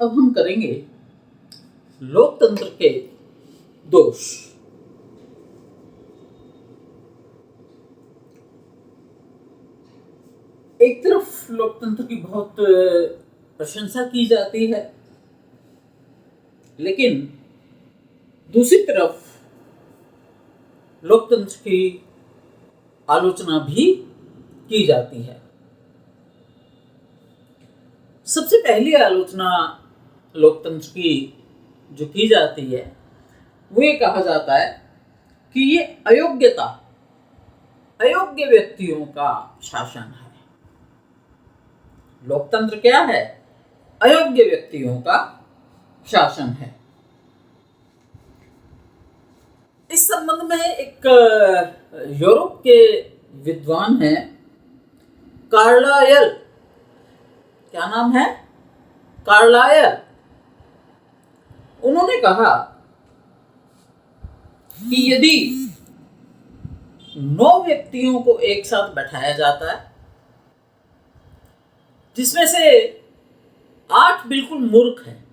अब हम करेंगे लोकतंत्र के दोष। एक तरफ लोकतंत्र की बहुत प्रशंसा की जाती है, लेकिन दूसरी तरफ लोकतंत्र की आलोचना भी की जाती है। सबसे पहली आलोचना लोकतंत्र की जो की जाती है वो ये कहा जाता है कि ये अयोग्य व्यक्तियों का शासन है। लोकतंत्र क्या है? अयोग्य व्यक्तियों का शासन है। इस संबंध में एक यूरोप के विद्वान हैं कार्लायल, क्या नाम है? कार्लायल। उन्होंने कहा कि यदि 9 व्यक्तियों को एक साथ बैठाया जाता है, जिसमें से 8 बिल्कुल मूर्ख हैं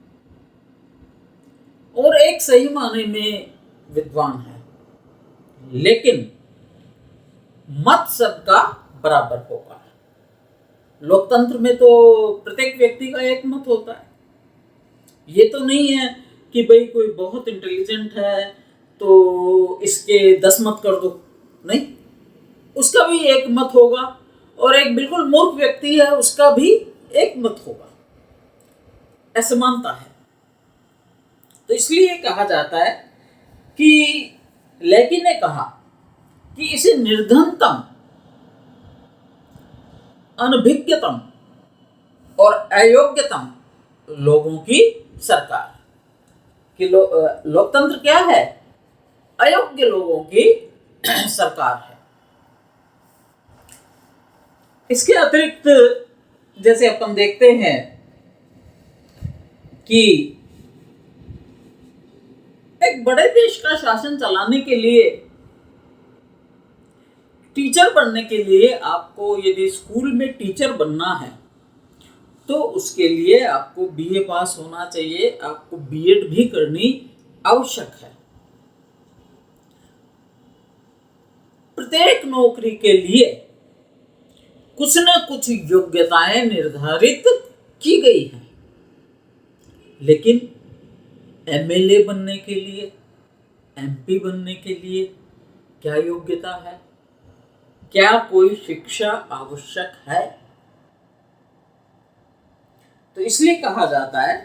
और एक सही माने में विद्वान है, लेकिन मत सबका बराबर होगा। लोकतंत्र में तो प्रत्येक व्यक्ति का एक मत होता है। ये तो नहीं है कि भाई कोई बहुत इंटेलिजेंट है तो इसके 10 मत कर दो, नहीं, उसका भी एक मत होगा, और एक बिल्कुल मूर्ख व्यक्ति है उसका भी एक मत होगा। असमानता है। तो इसलिए कहा जाता है कि लेकी ने कहा कि इसे निर्धनतम, अनभिज्ञतम और अयोग्यतम लोगों की सरकार कि लोकतंत्र क्या है? अयोग्य लोगों की सरकार है। इसके अतिरिक्त जैसे अपन देखते हैं कि एक बड़े देश का शासन चलाने के लिए, टीचर बनने के लिए आपको यदि स्कूल में टीचर बनना है तो उसके लिए आपको बीए पास होना चाहिए, आपको बीएड भी करनी आवश्यक है। प्रत्येक नौकरी के लिए कुछ न कुछ योग्यताएं निर्धारित की गई हैं, लेकिन एमएलए बनने के लिए, एमपी बनने के लिए क्या योग्यता है? क्या कोई शिक्षा आवश्यक है? तो इसलिए कहा जाता है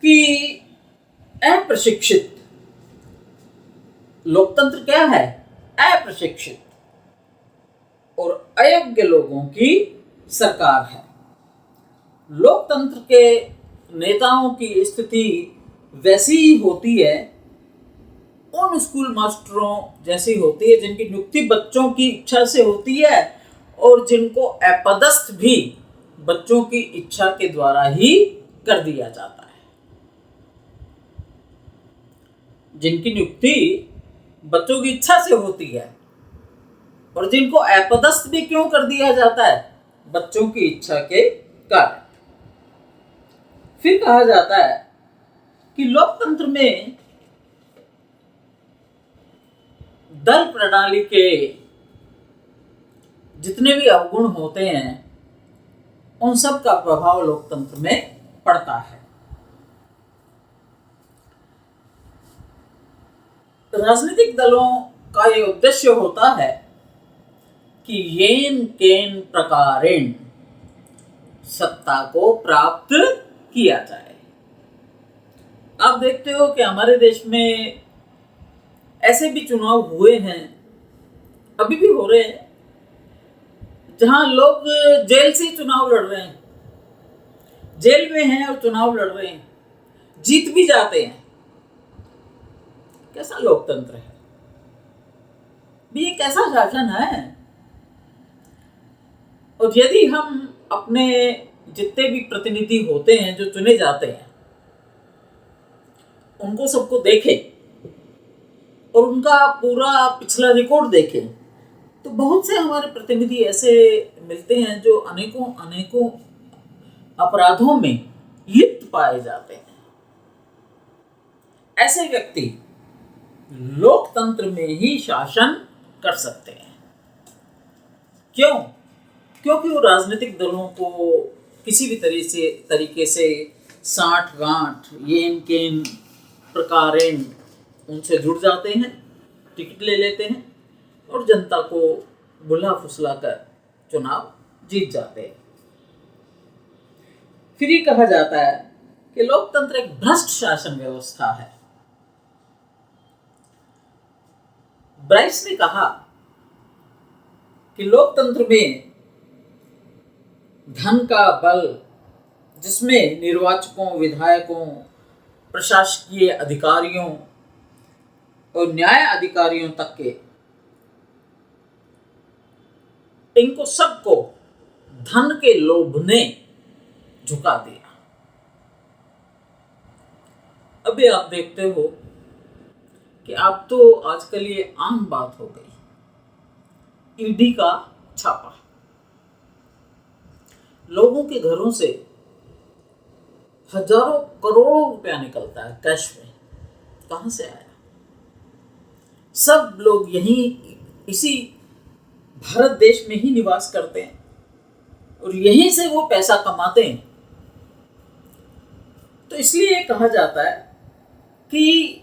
कि अप्रशिक्षित लोकतंत्र क्या है? अप्रशिक्षित और अयोग्य लोगों की सरकार है। लोकतंत्र के नेताओं की स्थिति वैसी ही होती है, उन स्कूल मास्टरों जैसी होती है जिनकी नियुक्ति बच्चों की इच्छा से होती है और जिनको अपदस्थ भी बच्चों की इच्छा के द्वारा ही कर दिया जाता है। जिनकी नियुक्ति बच्चों की इच्छा से होती है और जिनको अपदस्थ भी क्यों कर दिया जाता है? बच्चों की इच्छा के कारण। फिर कहा जाता है कि लोकतंत्र में दल प्रणाली के जितने भी अवगुण होते हैं उन सब का प्रभाव लोकतंत्र में पड़ता है। राजनीतिक दलों का ये उद्देश्य होता है कि येन केन प्रकारेण सत्ता को प्राप्त किया जाए। आप देखते हो कि हमारे देश में ऐसे भी चुनाव हुए हैं, अभी भी हो रहे हैं, जहां लोग जेल से चुनाव लड़ रहे हैं, जेल में हैं और चुनाव लड़ रहे हैं, जीत भी जाते हैं। कैसा लोकतंत्र है? ये कैसा शासन है? और यदि हम अपने जितने भी प्रतिनिधि होते हैं जो चुने जाते हैं उनको सबको देखें और उनका पूरा पिछला रिकॉर्ड देखें तो बहुत से हमारे प्रतिनिधि ऐसे मिलते हैं जो अनेकों अपराधों में लिप्त पाए जाते हैं। ऐसे व्यक्ति लोकतंत्र में ही शासन कर सकते हैं। क्यों? क्योंकि वो राजनीतिक दलों को किसी भी तरीके से साठ गांठ येन केन प्रकारेण उनसे जुड़ जाते हैं, टिकट ले लेते हैं और जनता को बुला फुसला कर चुनाव जीत जाते हैं। फिर ये कहा जाता है कि लोकतंत्र एक भ्रष्ट शासन व्यवस्था है। ब्राइस ने कहा कि लोकतंत्र में धन का बल, जिसमें निर्वाचकों, विधायकों, प्रशासकीय अधिकारियों और न्याय अधिकारियों तक के, इनको सबको धन के लोभ ने झुका दिया। अभी आप देखते हो कि अब तो आजकल ये आम बात हो गई, ईडी का छापा। लोगों के घरों से हजारों करोड़ों रुपया निकलता है कैश में। कहां से आया? सब लोग यहीं इसी भारत देश में ही निवास करते हैं और यहीं से वो पैसा कमाते हैं। तो इसलिए कहा जाता है कि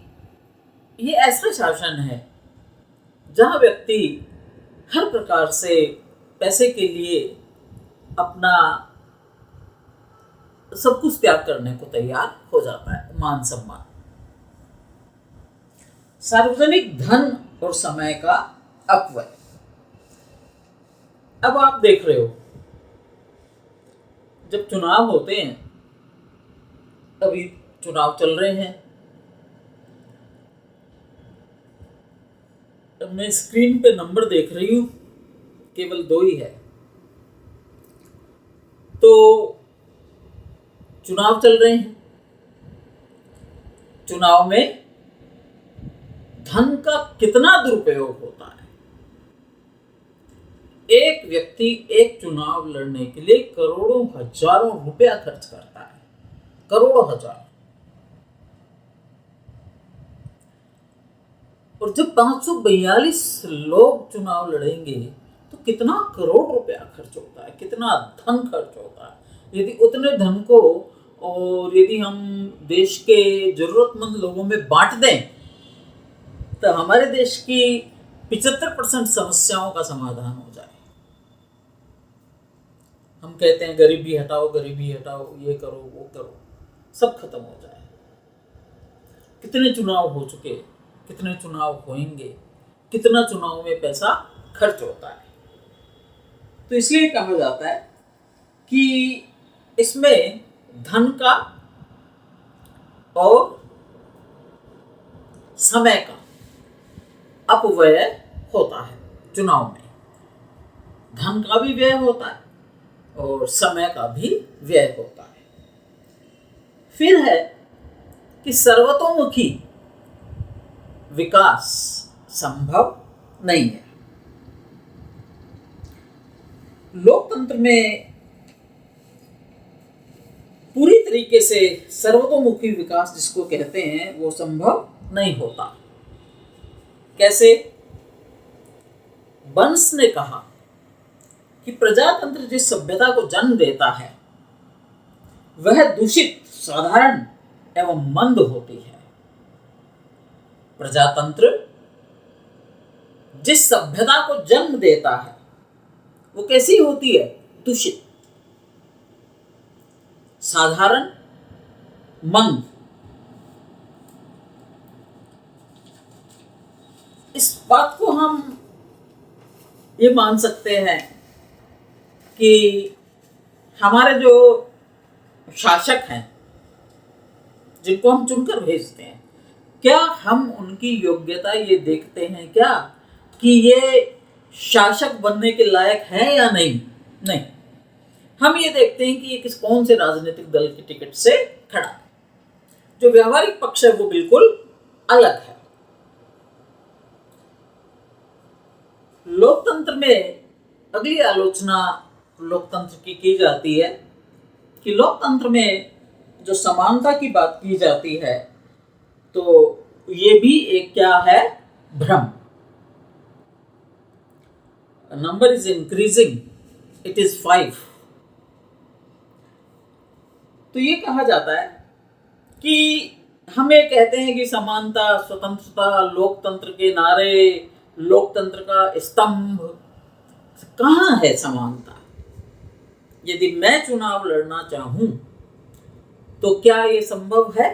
ये ऐसा शासन है जहां व्यक्ति हर प्रकार से पैसे के लिए अपना सब कुछ त्याग करने को तैयार हो जाता है। मान सम्मान, सार्वजनिक धन और समय का अपव्यय। अब आप देख रहे हो, जब चुनाव होते हैं, अभी चुनाव चल रहे हैं, अब मैं स्क्रीन पे नंबर देख रही हूं, केवल 2 ही है। तो चुनाव चल रहे हैं, चुनाव में धन का कितना दुरुपयोग होता है। एक व्यक्ति एक चुनाव लड़ने के लिए करोड़ों हजारों रुपया खर्च करता है, करोड़ों हजार। और जब 542 लोग चुनाव लड़ेंगे तो कितना करोड़ रुपया खर्च होता है, कितना धन खर्च होता है। यदि उतने धन को और यदि हम देश के जरूरतमंद लोगों में बांट दें तो हमारे देश की 75% समस्याओं का समाधान हो जाए। हम कहते हैं गरीबी हटाओ, गरीबी हटाओ, ये करो, वो करो, सब खत्म हो जाए। कितने चुनाव हो चुके, कितने चुनाव होंगे, कितना चुनाव में पैसा खर्च होता है। तो इसलिए कहा जाता है कि इसमें धन का और समय का अपव्यय होता है। चुनाव में धन का भी व्यय होता है और समय का भी व्यय होता है। फिर है कि सर्वतोमुखी विकास संभव नहीं है। लोकतंत्र में पूरी तरीके से सर्वतोमुखी विकास जिसको कहते हैं वो संभव नहीं होता। कैसे? बंस ने कहा कि प्रजातंत्र जिस सभ्यता को जन्म देता है वह दूषित, साधारण एवं मंद होती है। प्रजातंत्र जिस सभ्यता को जन्म देता है वो कैसी होती है? दूषित, साधारण, मंद। इस बात को हम ये मान सकते हैं कि हमारे जो शासक हैं जिनको हम चुनकर भेजते हैं, क्या हम उनकी योग्यता ये देखते हैं क्या कि ये शासक बनने के लायक है या नहीं? नहीं, हम ये देखते हैं कि ये कौन से राजनीतिक दल की टिकट से खड़ा है। जो व्यवहारिक पक्ष है वो बिल्कुल अलग है। लोकतंत्र में अगली आलोचना लोकतंत्र की जाती है कि लोकतंत्र में जो समानता की बात की जाती है, तो ये भी एक क्या है, भ्रम। Number is increasing, it is 5। तो ये कहा जाता है कि हम ये कहते हैं कि समानता, स्वतंत्रता, लोकतंत्र के नारे, लोकतंत्र का स्तंभ, कहाँ है समानता? यदि मैं चुनाव लड़ना चाहूं तो क्या ये संभव है?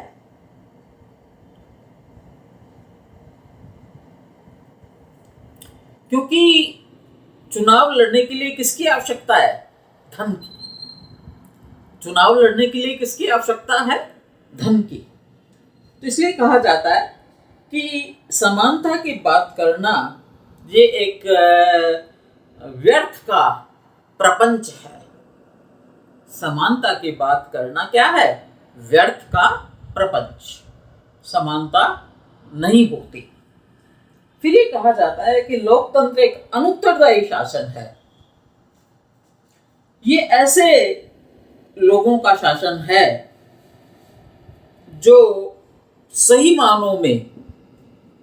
क्योंकि चुनाव लड़ने के लिए किसकी आवश्यकता है? धन की। चुनाव लड़ने के लिए किसकी आवश्यकता है? धन की। तो इसलिए कहा जाता है कि समानता की बात करना ये एक व्यर्थ का प्रपंच है। समानता की बात करना क्या है? व्यर्थ का प्रपंच। समानता नहीं होती। फिर ये कहा जाता है कि लोकतंत्र एक अनुत्तरदायी शासन है। ये ऐसे लोगों का शासन है जो सही मानों में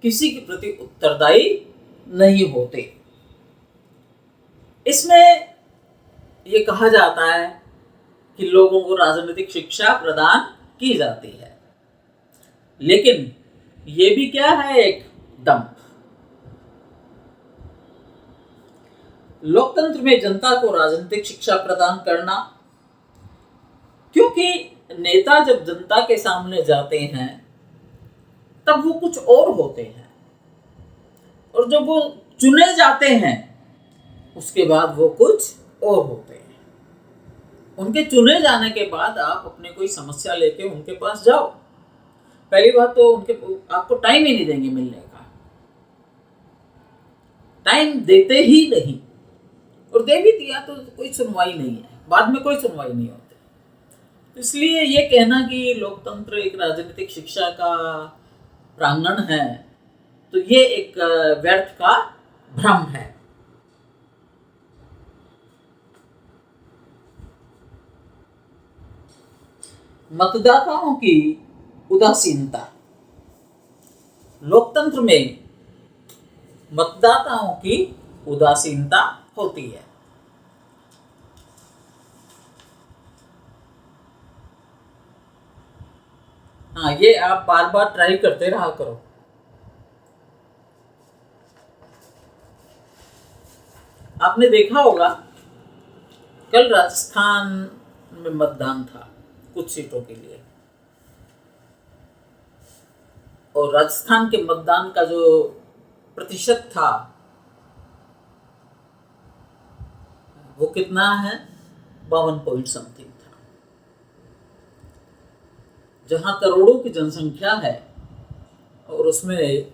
किसी के प्रति उत्तरदायी नहीं होते। इसमें ये कहा जाता है कि लोगों को राजनीतिक शिक्षा प्रदान की जाती है, लेकिन ये भी क्या है? एक दंभ। लोकतंत्र में जनता को राजनीतिक शिक्षा प्रदान करना, क्योंकि नेता जब जनता के सामने जाते हैं तब वो कुछ और होते हैं, और जब वो चुने जाते हैं उसके बाद वो कुछ और होते हैं। उनके चुने जाने के बाद आप अपने कोई समस्या लेके उनके पास जाओ, पहली बात तो उनके आपको टाइम ही नहीं देंगे मिलने का, टाइम देते ही नहीं, और दे भी दिया तो कोई सुनवाई नहीं है, बाद में कोई सुनवाई नहीं होती। इसलिए ये कहना कि लोकतंत्र एक राजनीतिक शिक्षा का प्रांगण है, तो ये एक व्यर्थ का भ्रम है। मतदाताओं की उदासीनता। लोकतंत्र में मतदाताओं की उदासीनता होती है। हाँ, ये आप बार बार ट्राई करते रहा करो। आपने देखा होगा कल राजस्थान में मतदान था कुछ सीटों के लिए, और राजस्थान के मतदान का जो प्रतिशत था वो कितना है? 52 पॉइंट समथिंग था। जहां करोड़ों की जनसंख्या है और उसमें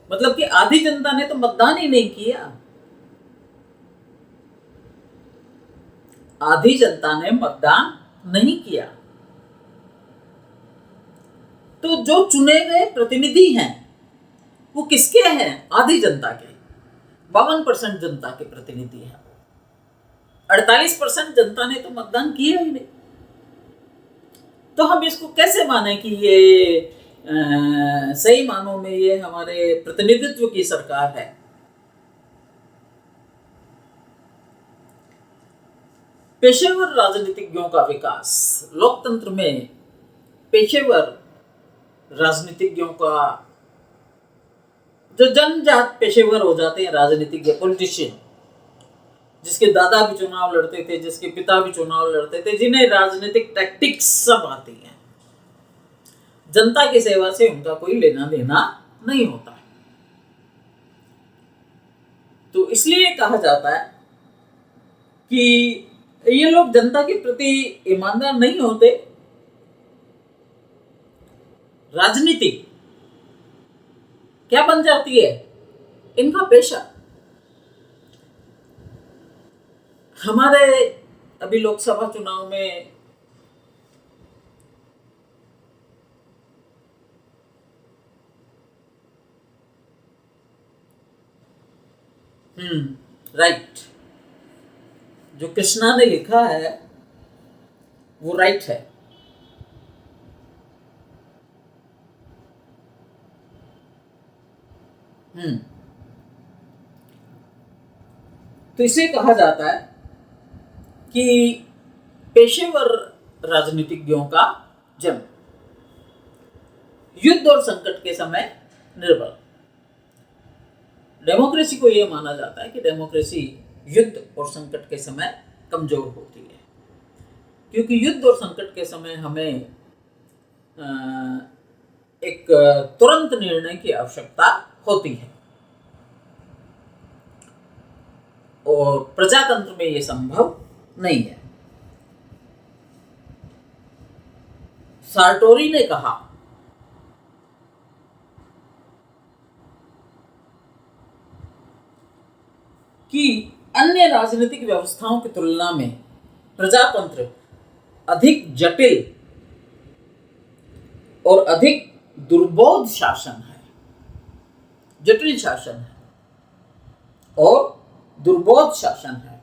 मतलब कि आधी जनता ने तो मतदान ही नहीं किया। आधी जनता ने मतदान नहीं किया। तो जो चुने गए प्रतिनिधि हैं वो किसके हैं? आधी जनता के। 52% जनता के प्रतिनिधि हैं। 48% जनता ने तो मतदान किया ही नहीं। तो हम इसको कैसे माने कि ये सही मानों में ये हमारे प्रतिनिधित्व की सरकार है? पेशेवर राजनीतिज्ञों का विकास। लोकतंत्र में पेशेवर राजनीतिज्ञों का, जो जनजात पेशेवर हो जाते हैं राजनीतिज्ञ, पॉलिटिशियन, जिसके दादा भी चुनाव लड़ते थे, जिसके पिता भी चुनाव लड़ते थे, जिन्हें राजनीतिक टैक्टिक्स सब आती हैं, जनता की सेवा से उनका कोई लेना देना नहीं होता है। तो इसलिए कहा जाता है कि ये लोग जनता के प्रति ईमानदार नहीं होते। राजनीति क्या बन जाती है? इनका पेशा। हमारे अभी लोकसभा चुनाव में राइट, जो कृष्णा ने लिखा है वो राइट है। हम्म तो इसे कहा जाता है कि पेशेवर राजनीतिज्ञों का जन्म युद्ध और संकट के समय निर्बल। डेमोक्रेसी को यह माना जाता है कि डेमोक्रेसी युद्ध और संकट के समय कमजोर होती है, क्योंकि युद्ध और संकट के समय हमें एक तुरंत निर्णय की आवश्यकता होती है और प्रजातंत्र में यह संभव नहीं है। सार्टोरी ने कहा कि अन्य राजनीतिक व्यवस्थाओं की तुलना में प्रजातंत्र अधिक जटिल और अधिक दुर्बोध शासन है। जटिल शासन है और दुर्बोध शासन है।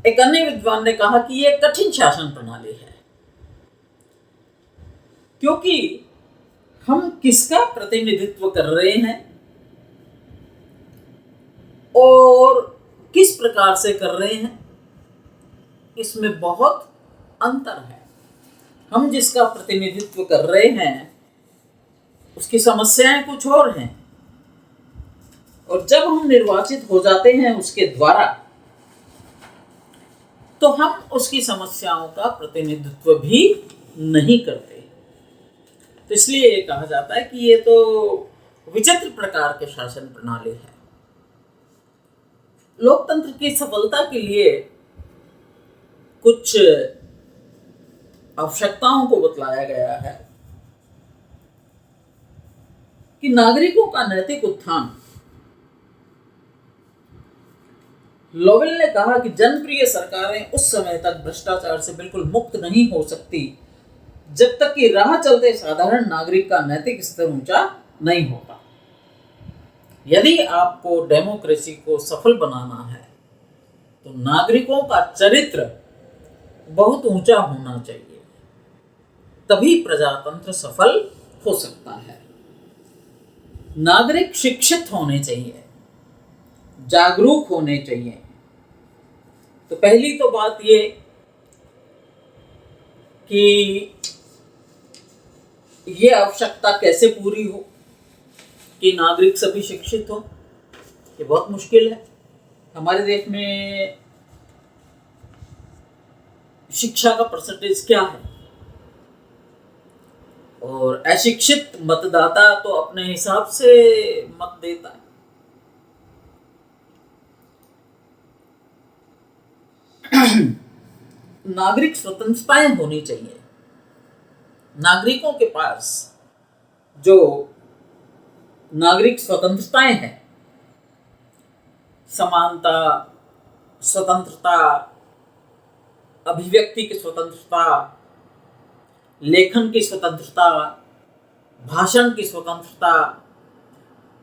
एक अन्य विद्वान ने कहा कि यह कठिन शासन प्रणाली है, क्योंकि हम किसका प्रतिनिधित्व कर रहे हैं और किस प्रकार से कर रहे हैं, इसमें बहुत अंतर है। हम जिसका प्रतिनिधित्व कर रहे हैं उसकी समस्याएं कुछ और हैं, और जब हम निर्वाचित हो जाते हैं उसके द्वारा तो हम उसकी समस्याओं का प्रतिनिधित्व भी नहीं करते। तो इसलिए ये कहा जाता है कि ये तो विचित्र प्रकार के शासन प्रणाली है। लोकतंत्र की सफलता के लिए कुछ आवश्यकताओं को बतलाया गया है कि नागरिकों का नैतिक उत्थान। लोवेल ने कहा कि जनप्रिय सरकारें उस समय तक भ्रष्टाचार से बिल्कुल मुक्त नहीं हो सकती जब तक कि राह चलते साधारण नागरिक का नैतिक स्तर ऊंचा नहीं होता। यदि आपको डेमोक्रेसी को सफल बनाना है तो नागरिकों का चरित्र बहुत ऊंचा होना चाहिए, तभी प्रजातंत्र सफल हो सकता है। नागरिक शिक्षित होने चाहिए, जागरूक होने चाहिए। तो पहली तो बात ये कि ये आवश्यकता कैसे पूरी हो कि नागरिक सभी शिक्षित हो, ये बहुत मुश्किल है। हमारे देश में शिक्षा का परसेंटेज क्या है, और अशिक्षित मतदाता तो अपने हिसाब से मत देता है। नागरिक स्वतंत्रताएं होनी चाहिए। नागरिकों के पास जो नागरिक स्वतंत्रताएं हैं, समानता, स्वतंत्रता, अभिव्यक्ति की स्वतंत्रता, लेखन की स्वतंत्रता, भाषण की स्वतंत्रता,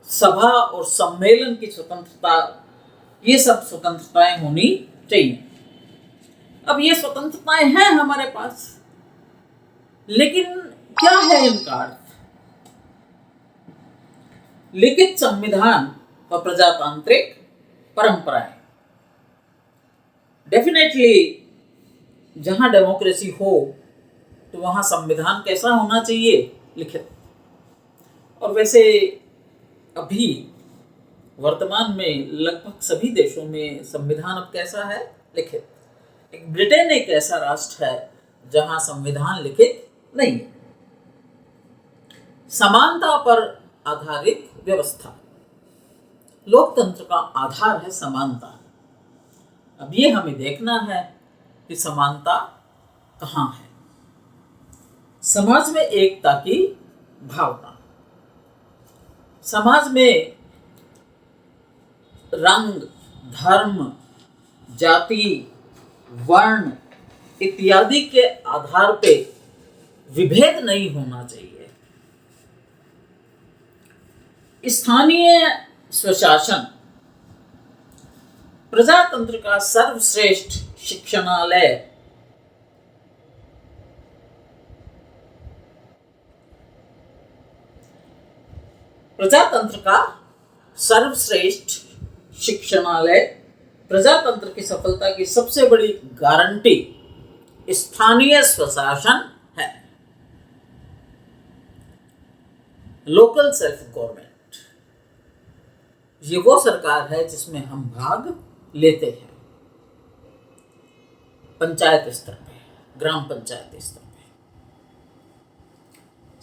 सभा और सम्मेलन की स्वतंत्रता, ये सब स्वतंत्रताएं होनी चाहिए। अब ये स्वतंत्रताएं हैं हमारे पास, लेकिन क्या है इनका अर्थ? लिखित संविधान और प्रजातांत्रिक परंपराएं। डेफिनेटली जहां डेमोक्रेसी हो तो वहां संविधान कैसा होना चाहिए? लिखित। और वैसे अभी वर्तमान में लगभग सभी देशों में संविधान अब कैसा है? लिखित। एक ब्रिटेन एक ऐसा राष्ट्र है जहां संविधान लिखित नहीं है। समानता पर आधारित व्यवस्था। लोकतंत्र का आधार है समानता। अब ये हमें देखना है कि समानता कहाँ है। समाज में एकता की भावना। समाज में रंग, धर्म, जाति, वर्ण इत्यादि के आधार पे विभेद नहीं होना चाहिए। स्थानीय स्वशासन प्रजातंत्र का सर्वश्रेष्ठ शिक्षणालय। प्रजातंत्र का सर्वश्रेष्ठ शिक्षणालय, प्रजातंत्र की सफलता की सबसे बड़ी गारंटी स्थानीय स्वशासन है, लोकल सेल्फ गवर्नमेंट। ये वो सरकार है जिसमें हम भाग लेते हैं, पंचायत स्तर पे, ग्राम पंचायत स्तर पे।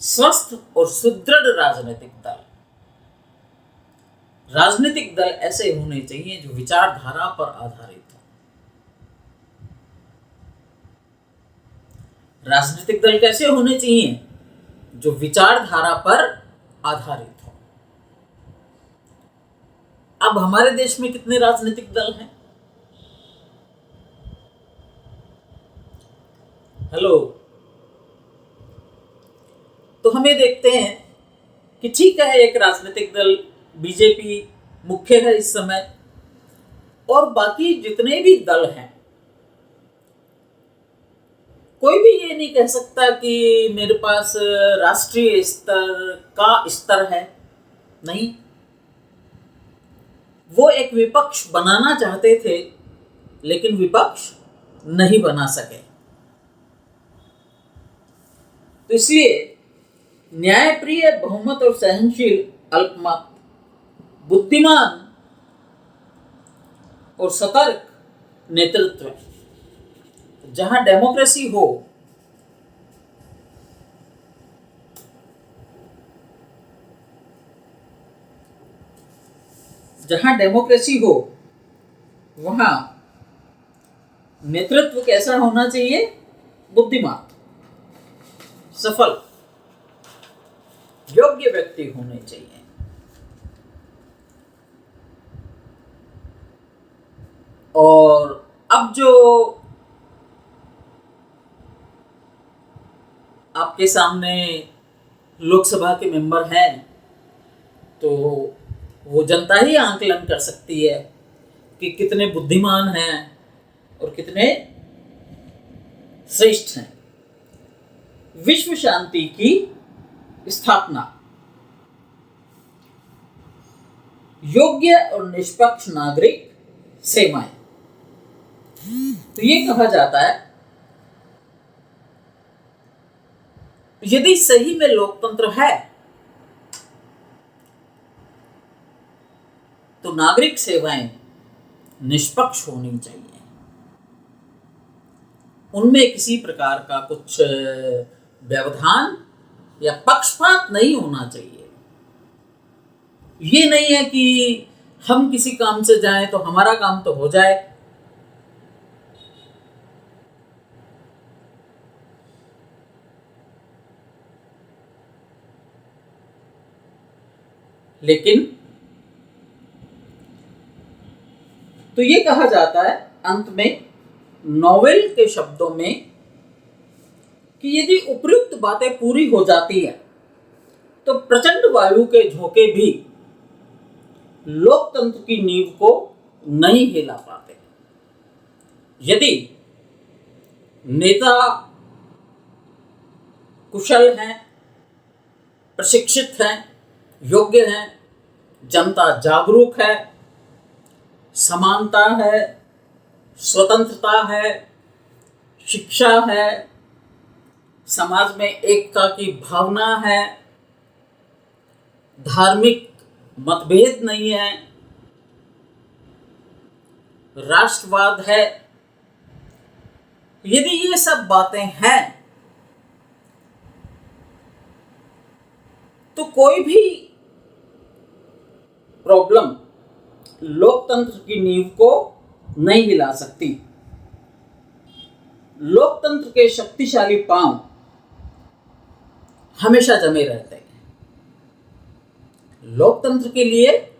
स्वस्थ और सुदृढ़ राजनीतिक दल, राजनीतिक दल ऐसे होने चाहिए जो विचारधारा पर आधारित हो। राजनीतिक दल कैसे होने चाहिए? जो विचारधारा पर आधारित हो। अब हमारे देश में कितने राजनीतिक दल हैं? हेलो, तो हमें देखते हैं कि ठीक है, एक राजनीतिक दल बीजेपी मुख्य है इस समय, और बाकी जितने भी दल हैं, कोई भी ये नहीं कह सकता कि मेरे पास राष्ट्रीय स्तर का स्तर है। नहीं, वो एक विपक्ष बनाना चाहते थे लेकिन विपक्ष नहीं बना सके। तो इसलिए न्यायप्रिय, बहुमत और सहनशील अल्पमत, बुद्धिमान और सतर्क नेतृत्व, जहां डेमोक्रेसी हो, वहां नेतृत्व कैसा होना चाहिए? बुद्धिमान, सफल, योग्य व्यक्ति होने चाहिए। और अब जो आपके सामने लोकसभा के मेंबर हैं, तो वो जनता ही आंकलन कर सकती है कि कितने बुद्धिमान हैं और कितने श्रेष्ठ हैं। विश्व शांति की स्थापना, योग्य और निष्पक्ष नागरिक सेवाएं। तो ये कहा जाता है, यदि सही में लोकतंत्र है तो नागरिक सेवाएं निष्पक्ष होनी चाहिए, उनमें किसी प्रकार का कुछ व्यवधान या पक्षपात नहीं होना चाहिए। ये नहीं है कि हम किसी काम से जाएं तो हमारा काम तो हो जाए, लेकिन तो ये कहा जाता है अंत में नोवेल के शब्दों में कि यदि उपयुक्त बातें पूरी हो जाती है तो प्रचंड वायु के झोंके भी लोकतंत्र की नींव को नहीं हिला पाते। यदि नेता कुशल हैं, प्रशिक्षित हैं, योग्य हैं, जनता जागरूक है, समानता है, स्वतंत्रता है, शिक्षा है, समाज में एकता की भावना है, धार्मिक मतभेद नहीं है, राष्ट्रवाद है, यदि ये सब बातें हैं तो कोई भी प्रॉब्लम लोकतंत्र की नींव को नहीं हिला सकती। लोकतंत्र के शक्तिशाली पांव हमेशा जमे रहते हैं। लोकतंत्र के लिए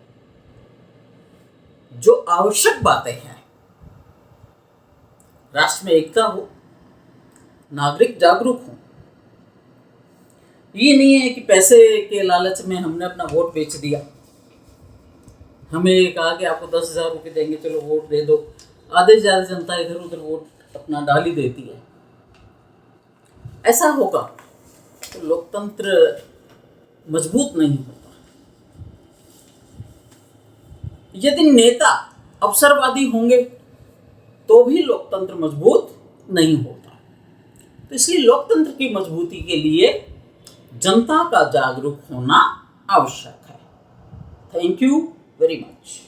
जो आवश्यक बातें हैं, राष्ट्र में एकता हो, नागरिक जागरूक हो। ये नहीं है कि पैसे के लालच में हमने अपना वोट बेच दिया, हमें कहा कि आपको 10,000 रुपये देंगे, चलो वोट दे दो। आधे से ज़्यादा जनता इधर उधर वोट अपना डाल ही देती है। ऐसा होगा तो लोकतंत्र मजबूत नहीं होता। यदि नेता अवसरवादी होंगे तो भी लोकतंत्र मजबूत नहीं होता। तो इसलिए लोकतंत्र की मजबूती के लिए जनता का जागरूक होना आवश्यक है। Thank you very much.